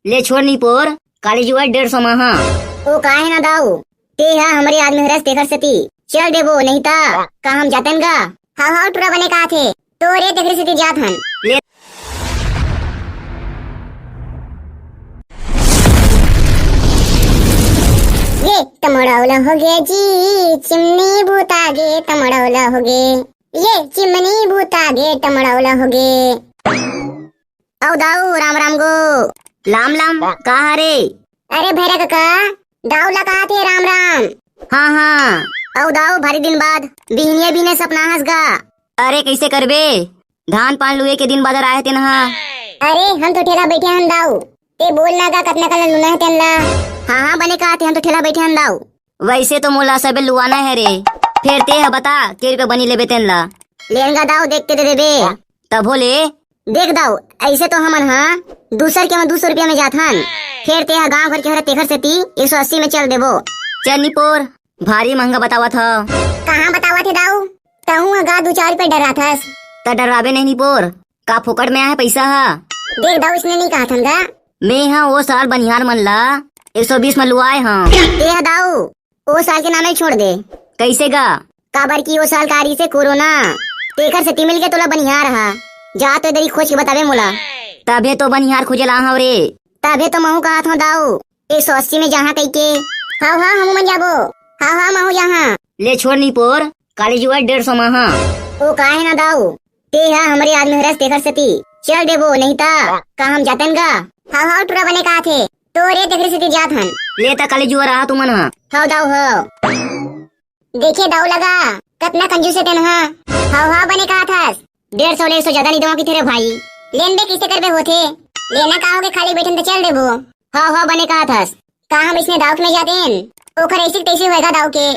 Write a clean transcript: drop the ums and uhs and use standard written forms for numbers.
ले छोड़ नी पोर काली जुआ 150 महा। ओ काहे ना दाऊ ते हा हमरे आदमी हरस तेकर सती चल देबो नहीं ता का हम जातन गा। हाँ हाँ टुरा बने का थे तो रे तेकरी सती जात हन। ले ये टमड़ौला हो गया जी चिमनी भूता गे टमड़ौला हो गे ये चिमनी भूता गे टमड़ौला हो गे। औ दाऊ राम राम गो। लाम लाम कहा रे? अरे भैरा काका दाऊ ला कहा थे राम राम। हाँ हाँ औ दाऊ भारी दिन बाद बिहनिया भी ने सपना हंस गा। अरे कैसे करबे धान पान लुए के दिन बाद आए थे नहा। अरे हम तो ठेला बैठे हन दाऊ ते बोल ना गा कतना कल लुना है तेन ला। हाँ हाँ बने का थे हम तो ठेला बैठे हन दाऊ। वैसे तो मोला सबे लुआना है रे फिर ते है बता के रुपये बनी लेबे तेन ला। लेनगा दाऊ देखते दे देबे तब बोले देख दाऊ ऐसे तो हमन हाँ दूसर के 200 रुपया में जात हन फिर ते गाँव घर के हर तेखर सेती 180 में चल देबो। चल नी पोर भारी महंगा बतावा था। कहाँ बतावा थे दाऊ कहूँ गा 2-4 रुपए डरा थस। त डरावे नहीं नी पोर का फोकट में आया पैसा हा। देख दाऊ इसने नहीं कहा था गा। मैं हाँ वो साल बनिहार मन ला 120 में लुआए हाँ। ये दाऊ वो साल के नामे छोड़ दे। कैसे गा? काबर की वो साल कारी से कोरोना तेखर सेती मिल के तोला बनिहार हा जा तो इधर ही खोज के बतावे मोला। तबे तो बनिहार खोजला हाँ रे। तबे तो महू कहा था दाऊ 180 में जहाँ कही के। हाँ हाँ हम मन जाबो। हाँ हाँ महू जहाँ ले छोड़ नी पोर काली जुआ 150 महा। ओ काहे ना दाऊ ते हा हमरे आदमी हरस तेखर सेती चल देबो नहीं ता का हम जातन गा। हाँ हाँ टुरा बने का थे तो रे तेकरी सेती जात हन। ले ता काली जुआ रहा तुमन हा। हाँ दाऊ हाँ देखिए दाऊ लगा कतना कंजूस है तेन हाँ। हाँ हाँ बने का थस 150 ज्यादा नहीं दवा की तेरे भाई लेन दे किसे करबे होथे लेना का होगे खाली बैठन तो चल देबो। हाँ हाँ बने का थस का हम इसने दाऊ में जाते ओखर ऐसे तैसे होएगा दाऊ के।